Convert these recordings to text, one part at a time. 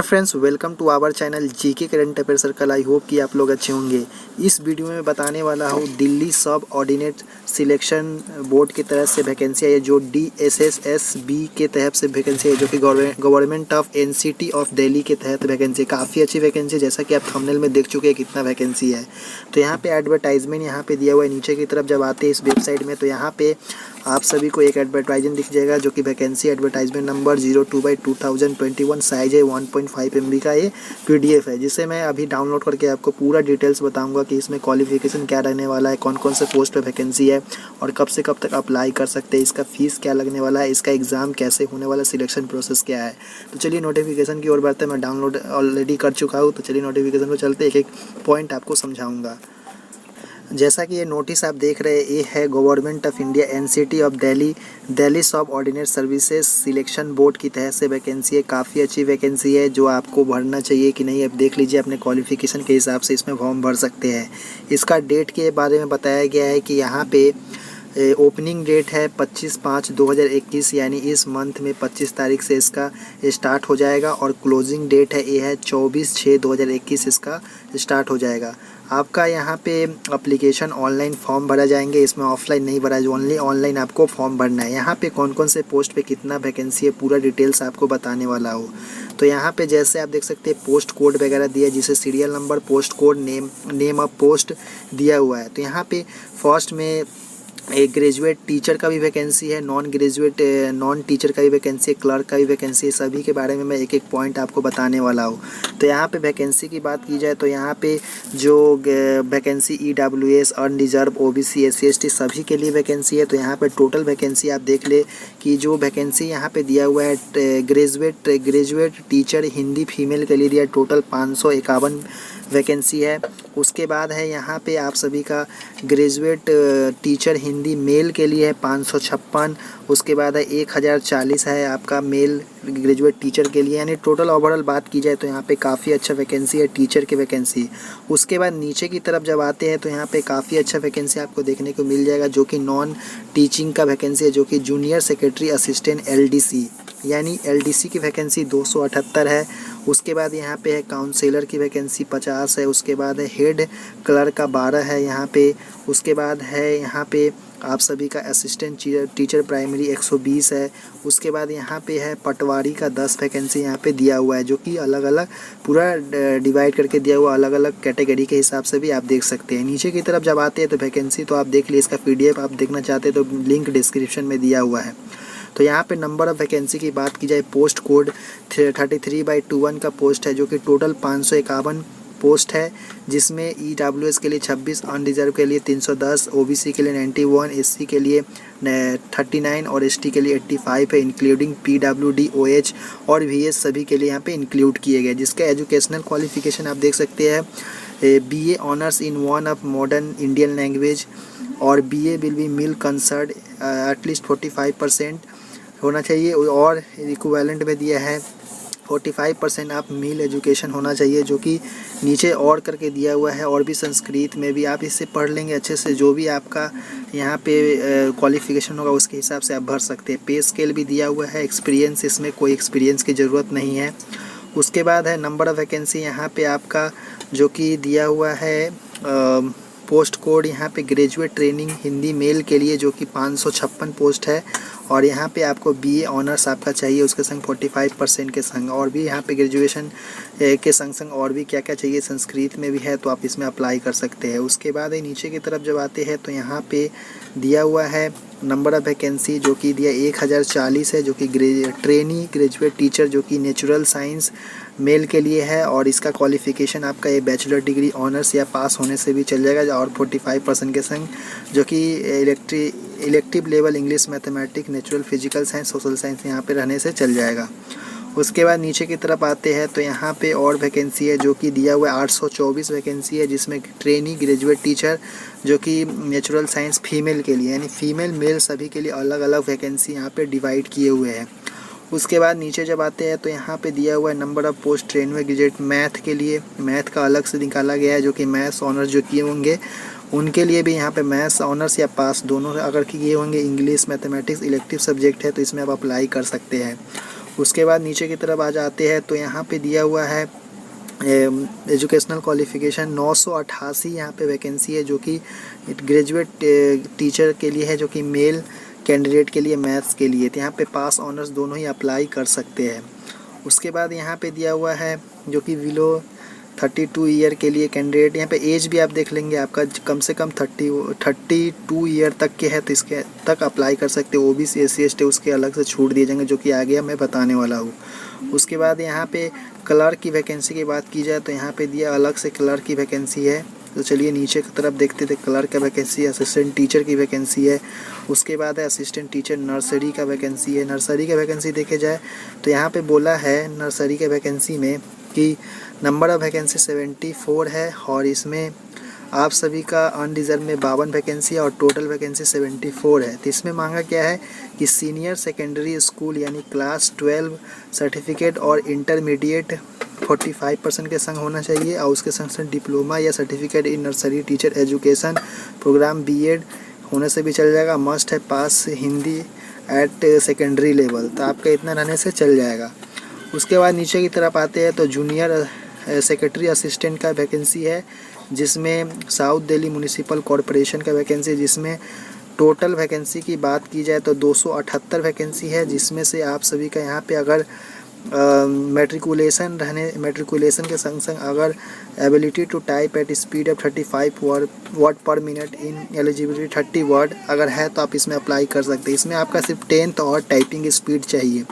Friends, welcome to our channel GK current affair circle. I hope कि आप लोग अच्छे होंगे। इस वीडियो में बताने वाला हूँ दिल्ली सब ऑर्डिनेट सिलेक्शन बोर्ड की तरफ से वैकेंसी है जो DSSSB के तहत से वैकेंसी है, जो कि government of NCT of Delhi के तहत वैकेंसी। काफ़ी अच्छी वैकेंसी, जैसा कि आप थंबनेल में देख चुके हैं कितना वैकेंसी है। तो यहाँ पे एडवर्टाइजमेंट यहाँ पे दिया हुआ है नीचे की तरफ। जब आते हैं इस वेबसाइट में तो यहाँ पे आप सभी को एक एडवर्टाइजमेंट दिख जाएगा, जो कि वैकेंसी एडवर्टाइजमेंट नंबर 02/2021, साइज है 1.5 MB का ये PDF है, जिसे मैं अभी डाउनलोड करके आपको पूरा डिटेल्स बताऊंगा कि इसमें क्वालिफिकेशन क्या रहने वाला है, कौन कौन से पोस्ट पे वैकेंसी है और कब से कब तक अप्लाई कर सकते हैं, इसका फीस क्या लगने वाला है, इसका एग्ज़ाम कैसे होने वाला, सिलेक्शन प्रोसेस क्या है। तो चलिए नोटिफिकेशन की ओर बढ़ते हैं। मैं डाउनलोड ऑलरेडी कर चुका हूँ, तो चलिए नोटिफिकेशन को चलते एक एक पॉइंट आपको समझाऊँगा। जैसा कि ये नोटिस आप देख रहे हैं, ये है government of India NCT of Delhi सब ऑर्डिनेट सर्विसेज सिलेक्शन बोर्ड की तहत से वैकेंसी है। काफ़ी अच्छी वैकेंसी है जो आपको भरना चाहिए कि नहीं, अब देख लीजिए अपने क्वालिफिकेशन के हिसाब से इसमें फॉर्म भर सकते हैं। इसका डेट के बारे में बताया गया है कि यहाँ पे ओपनिंग डेट है 25/5/2021, यानी इस मंथ में 25 तारीख से इसका स्टार्ट हो जाएगा और क्लोजिंग डेट है ये है 24/6/2021 इसका स्टार्ट हो जाएगा। आपका यहाँ पे एप्लीकेशन ऑनलाइन फॉर्म भरा जाएंगे, इसमें ऑफलाइन नहीं भरा, ओनली ऑनलाइन आपको फॉर्म भरना है। यहाँ पे कौन कौन से पोस्ट पे कितना वैकेंसी है पूरा डिटेल्स आपको बताने वाला हो। तो यहाँ पे जैसे आप देख सकते हैं पोस्ट कोड वगैरह दिया है, जिसे serial number, post code, name of post दिया हुआ है। तो यहाँ पे फर्स्ट में एक ग्रेजुएट टीचर का भी वैकेंसी है, नॉन टीचर का भी वैकेंसी है, क्लर्क का भी वैकेंसी है। सभी के बारे में मैं एक एक पॉइंट आपको बताने वाला हूँ। तो यहाँ पे वैकेंसी की बात की जाए तो यहाँ पे जो vacancy EWS, unreserved, OBC, SC ST सभी के लिए वैकेंसी है। तो यहाँ पे टोटल वैकेंसी आप देख ले कि जो वैकेंसी यहाँ पे दिया हुआ है ग्रेजुएट टीचर हिंदी फीमेल के लिए दिया, टोटल 551 वैकेंसी है। उसके बाद है यहाँ पे आप सभी का ग्रेजुएट टीचर हिंदी मेल के लिए है 556। उसके बाद है 1040 है आपका मेल ग्रेजुएट टीचर के लिए, यानी टोटल ओवरऑल बात की जाए तो यहाँ पे काफ़ी अच्छा वैकेंसी है टीचर की वैकेंसी। उसके बाद नीचे की तरफ जब आते हैं तो यहाँ पे काफ़ी अच्छा वैकेंसी आपको देखने को मिल जाएगा, जो कि नॉन टीचिंग का वैकेंसी है, जो कि जूनियर सेक्रेटरी असिस्टेंट LDC, यानी LDC की वैकेंसी 278 है। उसके बाद यहाँ पे है काउंसलर की वैकेंसी 50 है। उसके बाद है हेड क्लर्क का 12 है यहाँ पे। उसके बाद है यहाँ पे आप सभी का असिस्टेंट टीचर प्राइमरी 120 है। उसके बाद यहाँ पे है पटवारी का 10 वैकेंसी यहाँ पे दिया हुआ है, जो कि अलग अलग पूरा डिवाइड करके दिया हुआ, अलग अलग कैटेगरी के हिसाब से भी आप देख सकते हैं। नीचे की तरफ जब आते हैं तो वैकेंसी तो आप देख लीजिए, इसका PDF आप देखना चाहते हैं तो लिंक डिस्क्रिप्शन में दिया हुआ है। तो यहाँ पे नंबर ऑफ़ वैकेंसी की बात की जाए, पोस्ट कोड 33/21 का पोस्ट है, जो कि टोटल 551 पोस्ट है, जिसमें EWS के लिए 26, अनरिजर्व के लिए 310, OBC के लिए 91, SC के लिए 39 और ST के लिए 85 है, इंक्लूडिंग PWD, OH और VS सभी के लिए यहाँ पे इंक्लूड किए गए। जिसका एजुकेशनल क्वालिफिकेशन आप देख सकते हैं, BA honours in one of modern Indian language और BA will be mill concerned at least 45% होना चाहिए, और इक्विवेलेंट में दिया है 45% आप मील एजुकेशन होना चाहिए, जो कि नीचे और करके दिया हुआ है। और भी संस्कृत में भी आप इससे पढ़ लेंगे अच्छे से, जो भी आपका यहाँ पे क्वालिफिकेशन होगा उसके हिसाब से आप भर सकते हैं। पे स्केल भी दिया हुआ है, एक्सपीरियंस इसमें कोई एक्सपीरियंस की ज़रूरत नहीं है। उसके बाद है नंबर ऑफ़ वैकेंसी यहाँ पे आपका जो कि दिया हुआ है, पोस्ट कोड यहाँ पे ग्रेजुएट ट्रेनिंग हिंदी मेल के लिए जो कि 556 पोस्ट है, और यहाँ पे आपको BA ऑनर्स आपका चाहिए, उसके संग 45% के संग, और भी यहाँ पे ग्रेजुएशन के संग संग और भी क्या क्या चाहिए संस्कृत में भी है, तो आप इसमें अप्लाई कर सकते हैं। उसके बाद नीचे की तरफ जब आते हैं तो यहाँ पे दिया हुआ है नंबर ऑफ़ वैकेंसी जो कि दिया 1040 है, जो कि ट्रेनी ग्रेजुएट टीचर जो कि नेचुरल साइंस मेल के लिए है, और इसका क्वालिफिकेशन आपका ये बैचलर डिग्री ऑनर्स या पास होने से भी चल जाएगा, और 45% के संग जो कि elective level English, mathematics, natural, physical science, social science यहाँ पे रहने से चल जाएगा। उसके बाद नीचे की तरफ आते हैं तो यहाँ पे और वैकेंसी है जो कि दिया हुआ है 824 वैकेंसी है, जिसमें ट्रेनी ग्रेजुएट टीचर जो कि नेचुरल साइंस फीमेल के लिए, यानी फीमेल मेल सभी के लिए अलग अलग वैकेंसी यहाँ पे डिवाइड किए हुए हैं। उसके बाद नीचे जब आते हैं तो यहाँ पे दिया हुआ है number of post 93 graduate math के लिए, मैथ का अलग से निकाला गया है, जो कि मैथ्स ऑनर्स जो किए होंगे उनके लिए भी यहाँ पे मैथ्स ऑनर्स या पास दोनों अगर किए होंगे, इंग्लिश मैथमेटिक्स इलेक्टिव सब्जेक्ट है तो इसमें आप अप्लाई कर सकते हैं। उसके बाद नीचे की तरफ आ जाते हैं तो यहाँ पे दिया हुआ है एजुकेशनल क्वालिफ़िकेशन 988 यहाँ पे वैकेंसी है जो कि ग्रेजुएट टीचर के लिए है, जो कि मेल कैंडिडेट के लिए मैथ्स के लिए। तो यहाँ पे पास ऑनर्स दोनों ही अप्लाई कर सकते हैं। उसके बाद यहाँ पे दिया हुआ है जो कि बिलो 32 ईयर के लिए कैंडिडेट। यहाँ पे एज भी आप देख लेंगे, आपका कम से कम 32 ईयर तक के है तो इसके तक अप्लाई कर सकते हो। OBC SC ST उसके अलग से छूट दिए जाएंगे जो कि आगे मैं बताने वाला हूँ। उसके बाद यहाँ पे क्लर्क की वैकेंसी की बात की जाए तो यहाँ पे दिया अलग से क्लर्क की वैकेंसी है। तो चलिए नीचे की तरफ देखते थे। क्लर्क का वैकेंसी, असिस्टेंट टीचर की वैकेंसी है। उसके बाद है असिस्टेंट टीचर नर्सरी का वैकेंसी है। नर्सरी का वैकेंसी देखे जाए तो यहाँ पे बोला है नर्सरी के वैकेंसी में कि नंबर ऑफ़ वैकेंसी 74 है और इसमें आप सभी का अनरिजर्व में 52 वैकेंसी है और टोटल वैकेंसी 74 है। तो इसमें मांगा क्या है कि सीनियर सेकेंडरी स्कूल यानी क्लास 12 सर्टिफिकेट और इंटरमीडिएट 45% के संग होना चाहिए और उसके संग संग डिप्लोमा या certificate in nursery teacher education programme BEd होने से भी चल जाएगा। मस्ट है pass Hindi at secondary level, तो आपका इतना रहने से चल जाएगा। उसके बाद नीचे की तरफ आते हैं तो जूनियर सेक्रेटरी असिस्टेंट का वैकेंसी है, जिसमें साउथ दिल्ली म्यूनिसिपल कॉरपोरेशन का वैकेंसी, जिसमें टोटल वैकेंसी की बात की जाए तो 278 वैकेंसी है, जिसमें से आप सभी का यहाँ पे अगर मैट्रिकुलेशन के संग संग अगर ability to type at speed of 35 word per minute in eligibility 30 word अगर है तो आप इसमें अप्लाई कर सकते हैं। इसमें आपका सिर्फ 10th और टाइपिंग स्पीड चाहिए।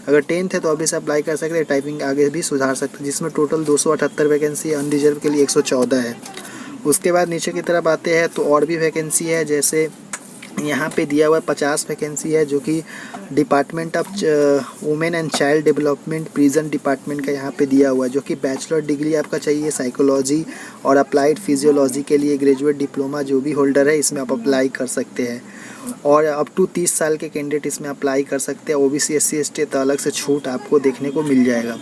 अगर 10th है तो अभी से अप्लाई कर सकते हैं, टाइपिंग आगे भी सुधार सकते हैं। जिसमें टोटल 278 वैकेंसी, अनरिजर्व के लिए 114 है। उसके बाद नीचे की तरफ आते हैं तो और भी वैकेंसी है, जैसे यहाँ पे दिया हुआ 50 वैकेंसी है जो कि department of women and child development prison department का यहाँ पे दिया हुआ है, जो कि बैचलर डिग्री आपका चाहिए साइकोलॉजी और अप्लाइड फिजियोलॉजी के लिए ग्रेजुएट डिप्लोमा जो भी होल्डर है इसमें आप अप्लाई कर सकते हैं। और अप टू 30 साल के कैंडिडेट इसमें अप्लाई कर सकते हैं। OBC SC ST तो अलग से छूट आपको देखने को मिल जाएगा।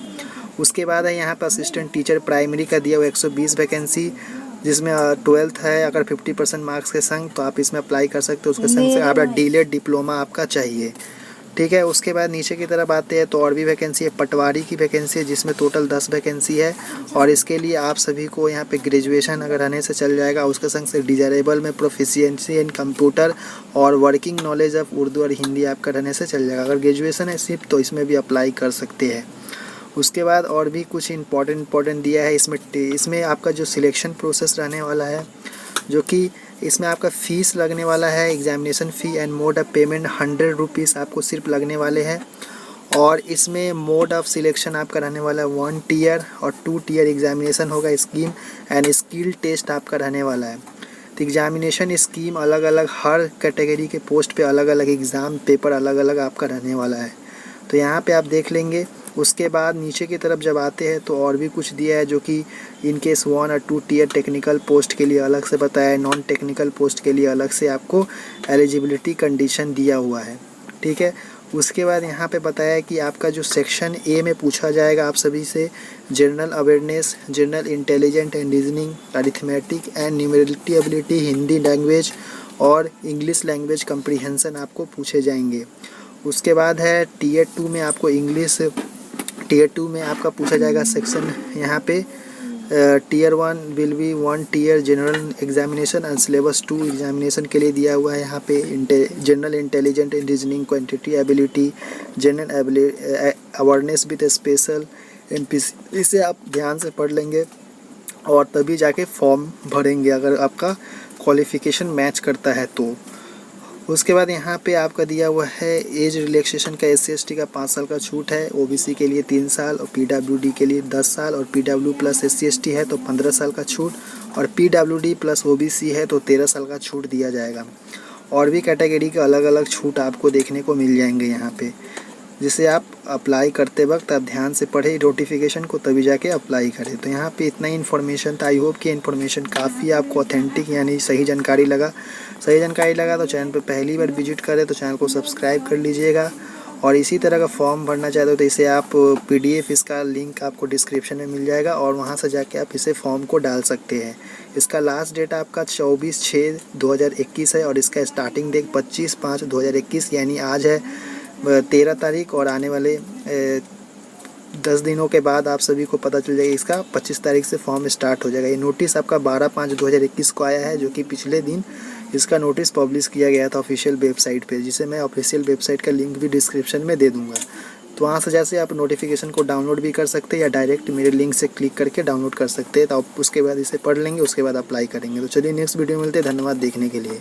उसके बाद है यहाँ पर असिस्टेंट टीचर प्राइमरी का दिया हुआ 120 वैकेंसी, जिसमें 12th है अगर 50% मार्क्स के संग तो आप इसमें अप्लाई कर सकते हो। उसके संग से आपका डीलेड डिप्लोमा आपका चाहिए, ठीक है। उसके बाद नीचे की तरफ आते हैं तो और भी वैकेंसी है। पटवारी की वैकेंसी है जिसमें टोटल 10 वैकेंसी है और इसके लिए आप सभी को यहाँ पे ग्रेजुएशन अगर रहने से चल जाएगा। उसके संग से डिजायरेबल में प्रोफिशिएंसी इन कंप्यूटर और वर्किंग नॉलेज ऑफ उर्दू और हिंदी आपका रहने से चल जाएगा। अगर ग्रेजुएशन है सिर्फ तो इसमें भी अप्लाई कर सकते हैं। उसके बाद और भी कुछ इम्पोर्टेंट दिया है इसमें आपका जो सिलेक्शन प्रोसेस रहने वाला है, जो कि इसमें आपका फ़ीस लगने वाला है। Examination fee and mode of payment 100 rupees आपको सिर्फ लगने वाले हैं। और इसमें मोड ऑफ़ सिलेक्शन आपका रहने वाला है 1 टीयर और 2 टीयर एग्जामिनेशन होगा। स्कीम एंड स्किल टेस्ट आपका रहने वाला है। तो एग्जामिनेशन स्कीम अलग अलग, हर कैटेगरी के पोस्ट पे अलग अलग एग्ज़ाम पेपर अलग अलग आपका रहने वाला है, तो यहाँ पे आप देख लेंगे। उसके बाद नीचे की तरफ जब आते हैं तो और भी कुछ दिया है, जो कि इन केस 1 और 2 टीयर टेक्निकल पोस्ट के लिए अलग से बताया है, नॉन टेक्निकल पोस्ट के लिए अलग से आपको एलिजिबिलिटी कंडीशन दिया हुआ है, ठीक है। उसके बाद यहाँ पे बताया है कि आपका जो सेक्शन ए में पूछा जाएगा आप सभी से general awareness, general intelligent and reasoning, arithmetic and numerical ability, Hindi language और इंग्लिश लैंग्वेज कम्प्रीहेंशन आपको पूछे जाएंगे। उसके बाद है टीयर 2 में आपको इंग्लिश, टीयर 2 में आपका पूछा जाएगा सेक्शन यहाँ पे tier 1 will be 1 tier general examination and syllabus 2 examination के लिए दिया हुआ है। यहाँ पे general intelligent in reasoning, quantity ability, general awareness with special MPC। इसे आप ध्यान से पढ़ लेंगे और तभी जाके फॉर्म भरेंगे अगर आपका क्वालिफ़िकेशन मैच करता है तो। उसके बाद यहाँ पे आपका दिया हुआ है एज रिलैक्सेशन का SC ST का 5 साल का छूट है, OBC के लिए 3 साल और PWD के लिए 10 साल और PW प्लस SC ST है तो 15 साल का छूट और PWD प्लस OBC है तो 13 साल का छूट दिया जाएगा। और भी कैटेगरी के अलग अलग छूट आपको देखने को मिल जाएंगे यहाँ पे, जिसे आप अप्लाई करते वक्त आप ध्यान से पढ़ें नोटिफिकेशन को तभी जाके अप्लाई करें। तो यहाँ पे इतना ही इन्फॉर्मेशन था। आई होप कि इन्फॉर्मेशन काफ़ी आपको ऑथेंटिक यानी सही जानकारी लगा। तो चैनल पर पहली बार विजिट करें तो चैनल को सब्सक्राइब कर लीजिएगा। और इसी तरह का फॉर्म भरना चाहते हो तो इसे आप PDF इसका लिंक आपको डिस्क्रिप्शन में मिल जाएगा और वहाँ से जाके आप इसे फॉर्म को डाल सकते हैं। इसका लास्ट डेट आपका 24/6/2021 है और इसका स्टार्टिंग डेट 25/5/2021 यानी आज है 13 तारीख और आने वाले 10 दिनों के बाद आप सभी को पता चल जाएगा। इसका 25 तारीख से फॉर्म स्टार्ट हो जाएगा। ये नोटिस आपका 12/5/2021 को आया है, जो कि पिछले दिन इसका नोटिस पब्लिश किया गया था ऑफिशियल वेबसाइट पे, जिसे मैं ऑफिशियल वेबसाइट का लिंक भी डिस्क्रिप्शन में दे दूँगा। तो वहाँ से जैसे आप नोटिफिकेशन को डाउनलोड भी कर सकते हैं या डायरेक्ट मेरे लिंक से क्लिक करके डाउनलोड कर सकते हैं। तो आप उसके बाद इसे पढ़ लेंगे, उसके बाद अप्लाई करेंगे। तो चलिए नेक्स्ट वीडियो में मिलते हैं। धन्यवाद देखने के लिए।